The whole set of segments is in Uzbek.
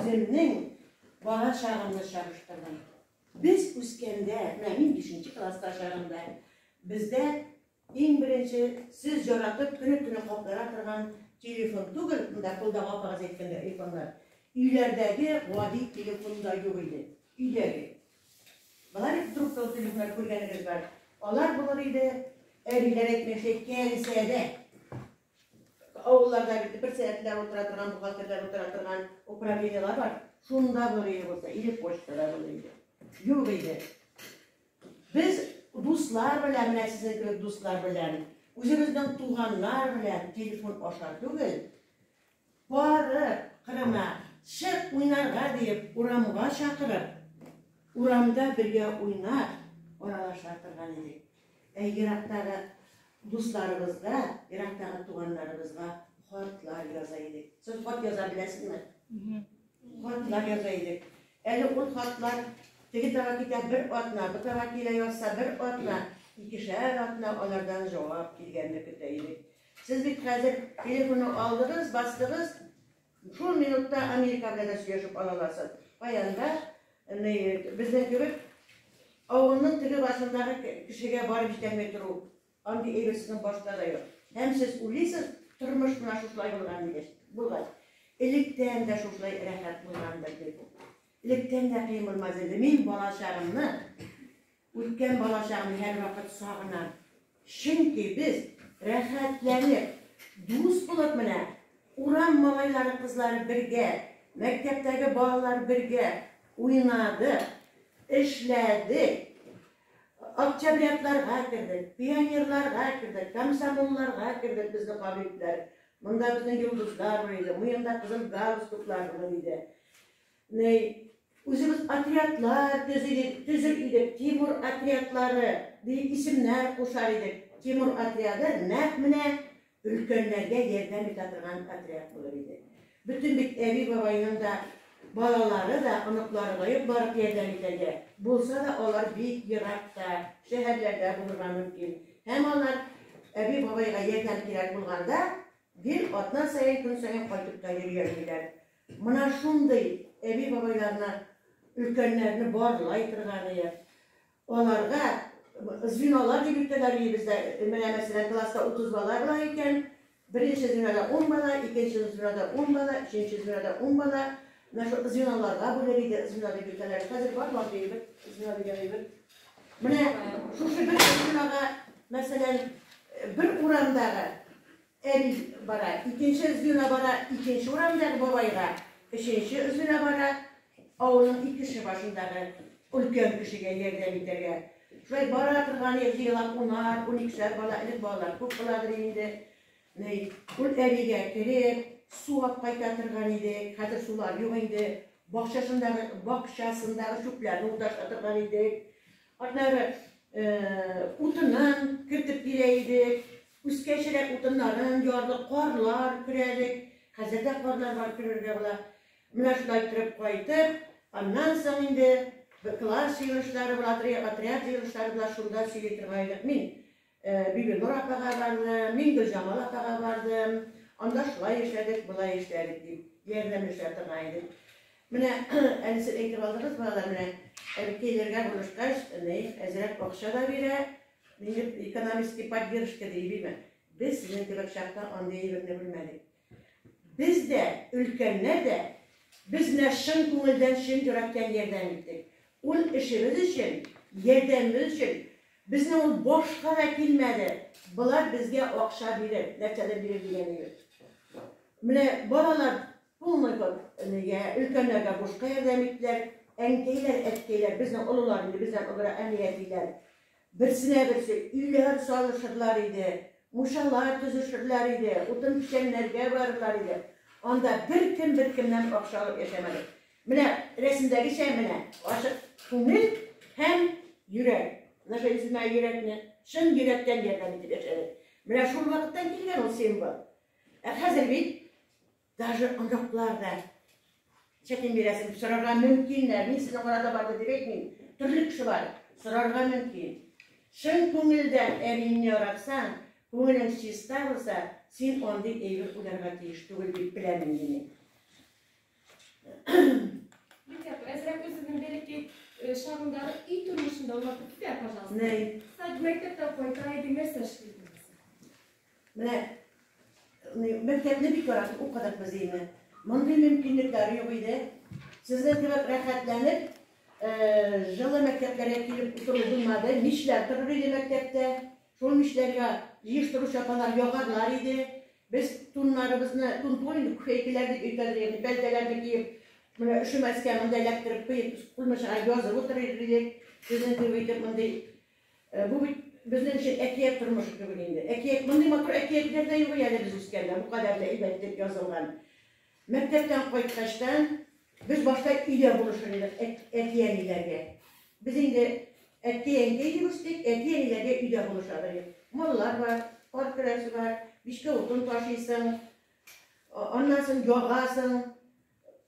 үземнең бала чагымны чагыштырдым. Biz үскәндә, мин 5нче класста чагында, бездә иң беренче сез яратып көне-төне каплара торган телефон түгел, монда кулдагы апагыз әйткәндә айфоннар. Өйләрдәге гади телефонда юк иде. Өйләге. Балар трубкалы телефоннар күргәнегез бар. Алар булыр иде, әбиләр әйтмәкче кәнсәдә. Авылларда бер сәгатьләр утыра торган, бухгалтерлар утыра торган управлениелар бар. Шунда булыр иде булса, или почтада булыр иде. Юк иде. Biz дуслар белән, менә сезнең кебек дуслар белән, үзебезнең туганнар белән телефон аша түгел, барып, кырына, чык уйнарга дип, урамга чакырып, урамда бергә уйнап, аралаша торган идек. Ерактагы дусларыбызга, ерактагы туганнарыбызга хатлар яза идек. Сез хат яза беләсезме? Хатлар яза идек. Әле ул хатлар теге тара китә бер атна, бу тара килә язса бер атна, икешәр атна алардан җавап килгәнне көтә идек. Сез бит хәзер телефонны алдыгыз, бастыгыз, шул минутта Америка белән сөйләшеп ала аласыз. Каянда, безнең кебек авылның теге башындагы кешегә барып җитәлмәй тору, андый әйберсенең башта да юк. Һәм сез уйлыйсыз, тормыш менә шулай булган дигән. Булган. Электән дә шулай рәхәт булгандыр дип. Электән дә кыен булмас иде. Мин бала чагымны, үткән бала чагымны һәр вакыт сагынам. Чөнки без рәхәтләнеп, дус булып менә, урам малайлары, кызлары бергә, мәктәптәге балалар бергә уйнады, эшләде. Октябрятларга кирдек, пионерларга кирдек, комсомолларга кирдек безне кабитләр. Монда безнең йолдызлар бар иде, муенда кызыл галстуклар бар иде. Үзебез отрядлар төзер идек, Тимур отрядлары дип исемнәр кушар идек. Тимур отряды нәкъ менә өлкәннәргә ярдәм итә торган отряд булыр иде. Бүтән бит әби бабайның да балалары да, оныклары да барып ярдәм итәргә. Булса да алар бик еракта, шәһәрләрдә булырга мөмкин. Һәм алар әби бабайга ярдәм кирәк булганда, bir атна сайын, көн сайын кайтып та йөриләр. Менә шундый әби бабайларына өлкәннәрне барлай торганы. Аларга звеналар дип үтәләр бездә. Менә мәсәлән класста 30 бала бар икән, беренче звенода 10 бала, икенче звенода 10 бала, өченче звенода 10 бала. Менә звеналарга бүләр иде, звено дип үтәләр. Хәзер бар дип, звено дип. Менә шушы бер звенога, мәсәлән, бер урамдагы әби бара, икенче звено бара, икенче урамдагы бабайга, өченче звено бара, авылның икенче башындагы өлкән кешегә ярдәм итәргә. Шулай бара торган җыелап 10-12 бала, элек балалар күп буладыр инде. Ул әбигә кереп, суап кайта торган иде, хәзер сулар юк инде. Бакчасындагы чүпләрне уташа торган иде. Аннары утыннан кертеп килә иде. Үскәчерәк утыннарын ярды, карлар керәлек. Хәзер дә карлар бар керергә була. Менә шулай торып кайтып, аннан соң инде класс җыелышлары була, отряд җыелышлары була, шунда сөйли торган мин. Бибинур апага бардым, мин Гөлҗамал апага бардым. Анда шулай эшләдек, булай эшләдек дип, ярдәмләшә торган идек. Менә әнисе әйтеп алдыгыз, балалар, менә әбикәйләргә булышкач, әзрәк акча да бирә. Мин экономический поддержка дибеме. Без сезнең кебек чакта андый әйберне белмәдек. Без дә, өлкәннәр дә, безне шын күңелдән, шын йөрәктән ярдәм иттек. Ул эшебез өчен, ярдәмебез өчен, безне ул башка да килмәде. Булар безгә акча биреп, нәрсәдер биреп дигән иде. Менә балалар булмый өлкәннәргә башка ярдәм иттеләр, әнкәйләр, әткәйләр, безнең олылар инде, безнең олылар әниятиләр. Берсенә берсе өйләр салышырлар иде, мушалар төзешерләр иде, утын пешкәннәргә барырлар иде. Анда бер кемнән акча алып яшәмәдек. Менә рәсемдәгечә менә ачык күңел һәм йөрәк. Наша исемә йөрәкне, шын йөрәктән ярдәм итеп яшәдек. Менә шул вакыттан килгән ул символ. Хәзер бит даже аңлапларда чәкин бирәсем сорарга мөмкиннәр. Мин сезнең арада барды дип әйтмим. Төрле кеше бар, сорарга мөмкин. Шын күңелдән әбине яратсаң, күңелең чиста булса, син андый әйбер уйларга тиеш түгел дип беләм инде. çağındağı iyi durmuşunda anlatıp ver pajası. Ne? Sadece mektepten koytaydı mesaj girdiniz. Mektepne bir karartı o kadar bazıyım. Bunun mümkünlükleri yok idi. Sizden gibi rahatlanıp жылы mekteplere gelip oturulmadı. Mişler tırırıydı mektepte. Şol mişlerge yığıştırış yapanlar yoğarlar idi. Biz tunlarımızı, tun küfeykilerdik, ülkelerdik, beldelerde giyip, üşümezken onu elektrip koyup, kulmışa gözü otururdik. Sizden gibi bu bizden için ekiyek durmuş gibi indi. Ekiyek, bunun motor ekiyekler de yok yani biz üstkenler. Bu kadarla elbette yazılgan. Mektepten koytkaçtan biz başta ile buluşuruz etiyen ilerge. Biz şimdi etiyenge yürüstek, etiyen ilerge ile buluşarız. Mallar var, parkırası var, bir otun taşıysın, ondan sonra yoğasın,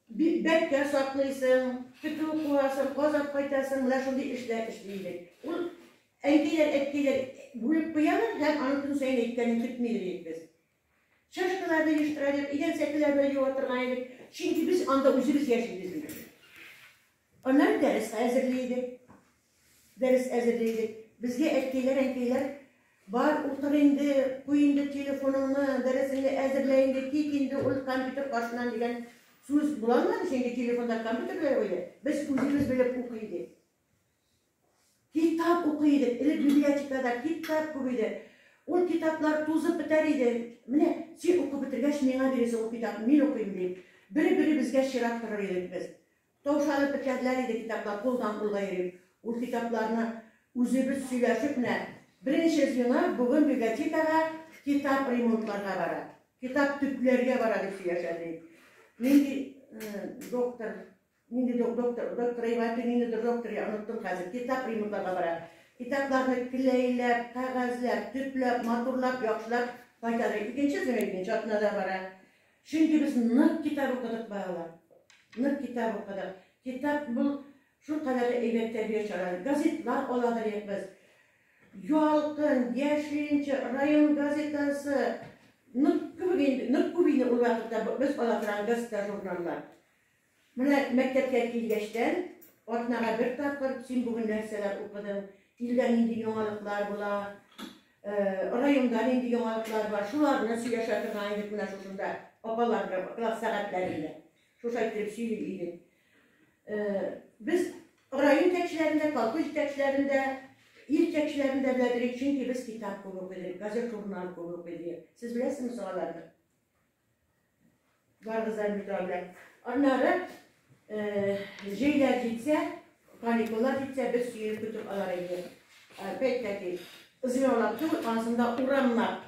bir bekke saklaysın, kütüğü koyarsın, kazak kaytasın, bunlar şimdi işler işleyecek. Enkiler, etkiler bulup koyalım, hem anıtın sayın etkilerini tutmayırız biz. Şaşkılarda yıştıracak, igen sekilerde yoğurtturmaydık. Çünkü biz anda üzülüz yaşayacağız. Onlar ders hazırlıydık. Ders hazırlıydık. Bizge etkiler, enkiler var, oturuydu, koyundu telefonunu, dersini hazırlayındı, kikindi, ol kompüter karşılan diyen söz bulanmadı. Şimdi telefonda kompüter öyle. Biz üzülüz böyle okuydu. Kitap okuydu, bibliotekada kitap okuydu. O kitaplar tuzup biter idi. Mine, sen oku bitirgeç, mena verirsin o kitabı, men okuyayım deyip. Biri bizge şirak kırır idik biz. Tavşalıp bitirdiler idi kitaplar, koldan kolga yerip. O kitaplarını üzübüz söyleşip ne? Birinci günü bugün bibliotekaga kitap remontlarga bara. Kitap tüplerge bara deyip söyleşedik. Nindi doktor Eyvat'ın nindi doktor anlattım hazır. Kitap remontlarga bara. Kitaplarını kileylep, kağızlap, tüplep, maturlap, yaxşılap faydalı. İkinci sene çatına da var. Çünkü biz nık kitap okuduk bağlar. Nık kitap okuduk. Kitap bu şu kadar eybet terbiye çağırır. Gazetler oladır biz. Yalkın, Yeşilinci, Rayon gazetesi, nık kubini o vakitte biz oladıran gazete jurnallar. Buna mektepke kilgeçten, ortnağa bir tapır, sen bugün derseler okudum. İlden indi yoğalıklar bula, rayondan indi yoğalıklar var. Şular nasıl yaşatırgan edip buna şuşunda, opalarda, klas saatlerinde. Şuşa ettirip söyleyip biz rayon tekçilerinde, kalkış tekçilerinde, il tekçilerinde bildirik. Çünkü biz kitap kovup edirik, gazet jurnal kovup edirik. Siz bilesiniz oralarını. Var kızlar müdahale. Onları şeyler gitse, kanikolar gitse biz suyu tutup alarıydı. Pekteki izin olaktı, aslında uğramlar.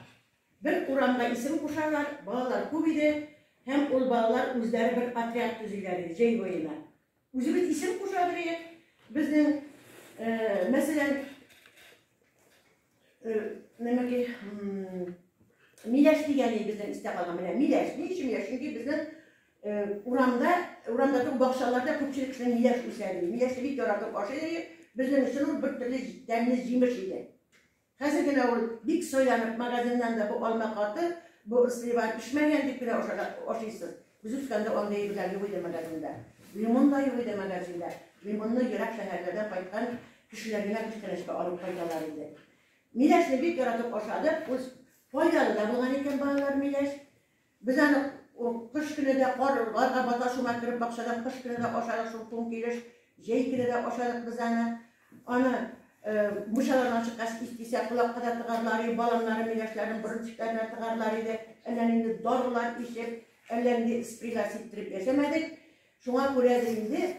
Bir uğramda isim kuşarlar, bağlar kubidi, hem ol bağlar özleri bir patriark düzülerdi, jey boyuna. Özümüz isim kuşardır, bizden mesela demek ki Mileş diyeni bizden istekalım. Mileş, niçin Mileş? Çünkü bizden uğramdaki bakşalarda köpçülükten Mileş üstlerdi. Mileş'te bir yararda başlaydı, bizden için bir türlü deniz yemiş idi. Hazır gene o dik soylanıp magazinden de bu alma kartı, bu ısrı var, pişmeyendik bile oşaysız. Biz üstkende ondayı bilen yuvuydu magazinde. Limon da yuvuydu magazinde. Limonlu yırak şehirlerden kayıtkan kişilerine kışkırışka alıp faydalarıydı. Mileş'te bir yaratıp oşadı, faydalı da bulan iken bağlar Mileş. Biz o kış günü de karga bataşıma kırıp bakşadan kış günü de oşadık şu tun geliş, jey günü de oşadık biz onu muşalarına çıkkas istiyse kulak kadar tıkarları, balanları, Mileşlerin burunçuklarına tıkarlarıydı. Ellerinde doğrular işip, ellerinde ispriler siktirip yaşamadık. Şuna kureydi,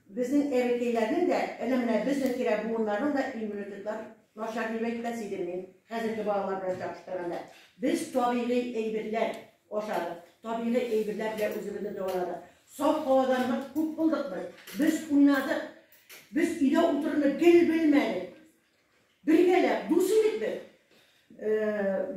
bizim erkeklerinin de, bizim kire bunların da immunitetler Maşar bilmek de sidirmeyin. Hazırki bağlar biraz çalıştıranda. Biz tabiiği eybirler oşadık. Tabiiği eybirler bile üzerinde doğradık. Saf havadan kut bulduk biz oynadık. Biz ile oturunu gel bilmedik. Birgeler, dusilik biz.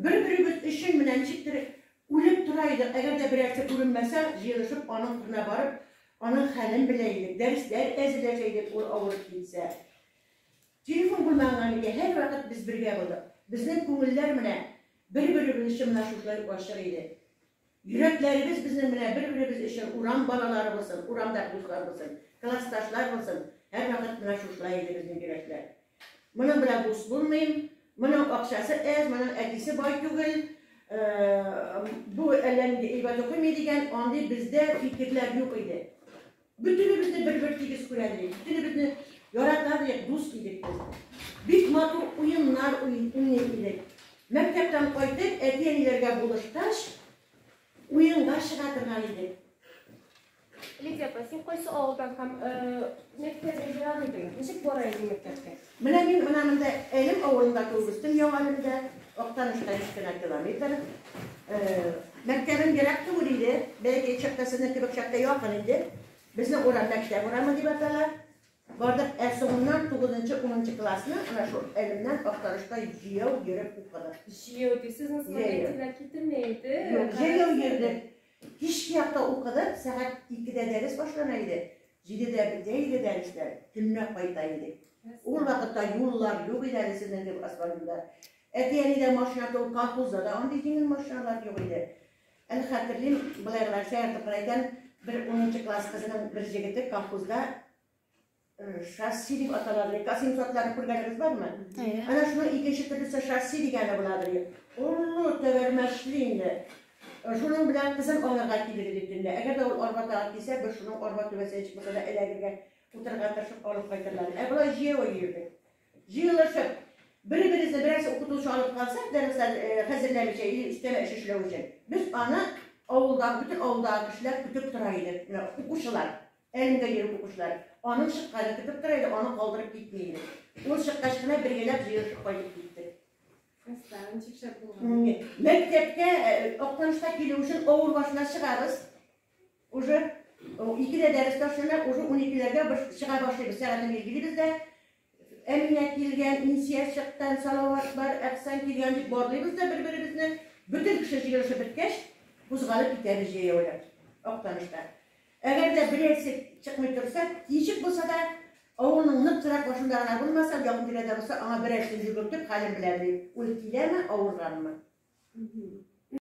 Bir işin bilen çıktırıp, ölüp duraydık. Eğer de birerse ölünmese, yığışıp onun kırına barıp, onun halini bileydik. Dersler ezileceydik, o avuruk gitse. Telefon bulmağına her vakit biz birge olduk. Bizden köngüller mine bir-birimiz için şuşlayıp başlarıydı. Yüreklerimiz bizden mine bir-birimiz için uğram balaları olsun, uğram daklıklar olsun, klastaşlar olsun. Her vakit buna şuşlaydı bizim güreşler. Bunun bile dost bulmayayım. Bunun akşası ez, bunun etisi bay tügül. Bu ellerinde ibadet okumaydigan, onda bizde fikirler yok idi. Bütünü bizni bir tegiz ko'rardik. Bütünü bizni yaratardik, do'st edik biz. Bik matu o'yinlar o'ynaydik. Maktabdan qaytib, ertaginglarga bo'lishtash o'yinga chiqatirgan edik. Lidiya opa, sen qaysi ovuldan ham maktabga borar eding? Nechuk borar eding maktabga? Mana men bunda Elim ovulida tug'ildim, Yo'g'alimda Oqtanishdan 3 kilometr. Maktabim kerakdi o'ylaydi. Belki chaqtasiniki bir chaqta yaqin edi. Bizni o'ran maktab o'rami deb atalar. Bordik Erso'ndan 9-10 klassni ana shu Elimdan Oqtanishda jiyov yurib o'qidim. Jiyov deysiz, nisbatan ketirmaydi. Yo'q, jiyov yurdi. Hech yoqda o'qidim, soat 2da dars boshlanaydi. 7da bitaydi darslar, tunni qaytaydi. O vaqtda yo'llar yo'q edi sizning deb asfaltda. Ertagida mashina to'p kolxozda, onda yengil mashinalar yo'q edi. Al xatirlim bilarlar shaharda qaraydan bir 10 klass qizining bir yigiti kolxozda shassi deb ataladi. Kasim soatlarni ko'rganingiz bormi? Ana shuni ikkinchi tursa shassi degani bo'ladi. Uni tavermashlikni Şunun bilan qizim olg'a keldi. Agarda u orqaga kelsa, biz shuni orqa tuvasiga chiqmasa, elarga o'tirga tashib olib qaytarlar. Avval jiyo yurdi. Jiyolashib, bir-birimizni birasi o'qituvchi olib qolsa, darslar hazırlamışa, isteme ish ishlash uchun. Biz ana ovuldan, bütün ovuldagi kishilar kutib turaydi. O'quvchilar, elimda yurib o'quvchilar. Onun chiqqani kutib turaydi, onu qoldirib ketmaydi. U chiqqachgina birgalab jiyolashib qo'yib ketdi. Maktabga Oqtanishda kelish uchun ovul boshida chiqamiz. Уже 2da darsdan sonra уже 12larga bir chiqa boshlaymiz. Soatni belgili bizda. Emniyat kelgan, insiya chiqqan, salovat bor, aqsan kelgan deb borlaymizda bir-birimizni butun kishi yig'ilishib bitgach, qo'zg'alib ketamiz joyga Oqtanishda. Agarda birisi chiqmay tursa, tinchlik bo'lsa-da ovulning nıqtırak başındalar bulmasa, yaqın dilede olsa, ama bir eşliğini yürütüp halim bilerdi. Ultileme, ovurlanma.